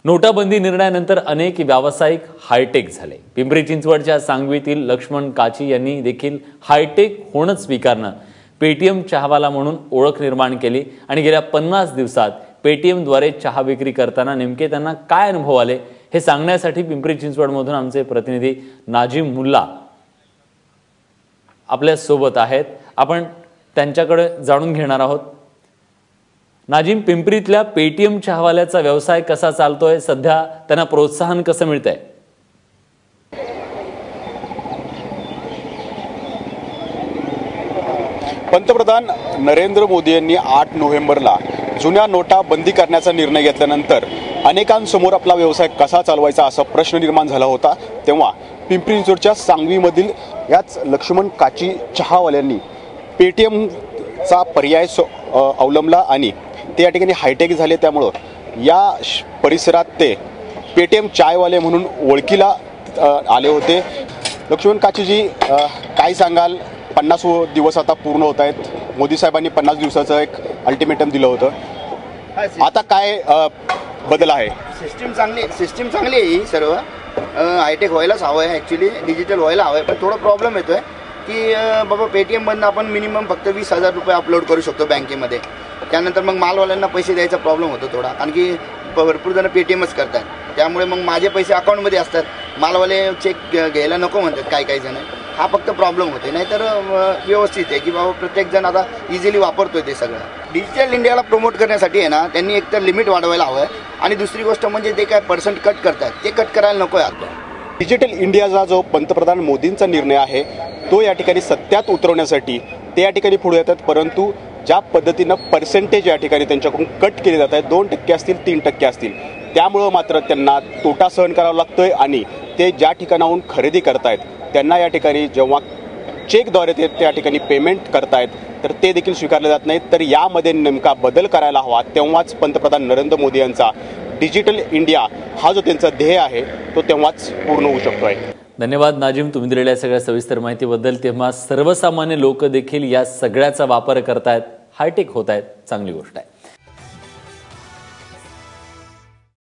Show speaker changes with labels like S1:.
S1: नोटाबंदी निर्णयानंतर अनेक व्यावसायिक हायटेक झाले। पिंपरी चिंचवडच्या सांगवीतील लक्ष्मण काची यांनी देखील हायटेक होणं स्वीकारणं पेटीएम चहावाला म्हणून ओळख निर्माण केली आणि गेल्या 50 दिवसात पेटीएमद्वारे चहा विक्री करताना नेमके त्यांना काय अनुभव आले हे सांगण्यासाठी पिंपरी चिंचवडमधून आमचे प्रतिनिधी नाजिम मुल्ला आपल्या सोबत आहेत। आपण त्यांच्याकडे जाणून घेणार आहोत। नाजिम, पिंपरीतल्या पेटीएम चहावाल्याचा व्यवसाय कसा चालतोय, सध्या त्यांना प्रोत्साहन कसं मिळतंय?
S2: पंतप्रधान नरेंद्र मोदी यांनी 8 नोव्हेंबरला जुन्या नोटा बंदी करण्याचा निर्णय घेतल्यानंतर अनेकांसमोर आपला व्यवसाय कसा चालवायचा असा प्रश्न निर्माण झाला होता। तेव्हा पिंपरी चिंचवडच्या सांगवीमधील याच लक्ष्मण काची चहावाल्यांनी पेटीएमचा पर्याय अवलंबला आणि ते या ठिकाणी हायटेक झाले। त्यामुळं या परिसरात ते पेटीएम चायवाले म्हणून ओळखीला आले होते। लक्ष्मण काचीजी, काय सांगाल? 50 दिवस आता पूर्ण होत आहेत। मोदी साहेबांनी 50 दिवसाचं एक अल्टिमेटम दिलं होतं। आता काय बदल आहे?
S3: सिस्टीम चांगली आहे ही सर्व। हायटेक व्हायलाच हवं आहे, ॲक्च्युली डिजिटल व्हायला हवं आहे। पण थोडा प्रॉब्लेम येतो आहे की बाबा पेटीएममधनं आपण मिनिमम फक्त 20,000 रुपये अपलोड करू शकतो बँकेमध्ये। त्यानंतर मग मालवाल्यांना पैसे द्यायचा प्रॉब्लेम होतो थोडा, कारण की भरपूर जण पेटीएमच करतात। त्यामुळे मग माझे पैसे अकाउंटमध्ये असतात, मालवाले चेक घ्यायला नको म्हणतात काही जण। हा फक्त प्रॉब्लेम होते, नाहीतर व्यवस्थित आहे की बाबा प्रत्येक जण आता इझिली वापरतोय ते सगळं। डिजिटल इंडियाला प्रमोट करण्यासाठी आहे ना, त्यांनी एकतर लिमिट वाढवायला हवं आहे आणि दुसरी गोष्ट म्हणजे ते काय पर्सेंट कट करतात ते कट करायला नको आहे। आता
S2: डिजिटल इंडियाचा जो पंतप्रधान मोदींचा निर्णय आहे तो या ठिकाणी सत्यात उतरवण्यासाठी ते या ठिकाणी पुढे येतात, परंतु ज्या पद्धतीनं पर्सेंटेज या ठिकाणी त्यांच्याकडून कट केले जात आहेत, 2% असतील 3% असतील, त्यामुळं मात्र त्यांना तोटा सहन करावा लागतोय आणि ते ज्या ठिकाणाहून खरेदी करतायत त्यांना या ठिकाणी जेव्हा चेकद्वारे ते त्या ठिकाणी पेमेंट करतायत तर ते देखील स्वीकारले जात नाहीत। तर यामध्ये नेमका बदल करायला हवा, तेव्हाच पंतप्रधान नरेंद्र मोदी यांचा डिजिटल इंडिया हा जो त्यांचा ध्येय आहे तो तेव्हाच पूर्ण होऊ शकतोय।
S1: धन्यवाद नाजिम, तुम्ही दिलेल्या सगळ्या सविस्तर माहितीबद्दल। तेव्हा सर्वसामान्य लोक देखील या सगळ्याचा वापर करतायत, हायटेक होत आहेत, चांगली गोष्ट आहे।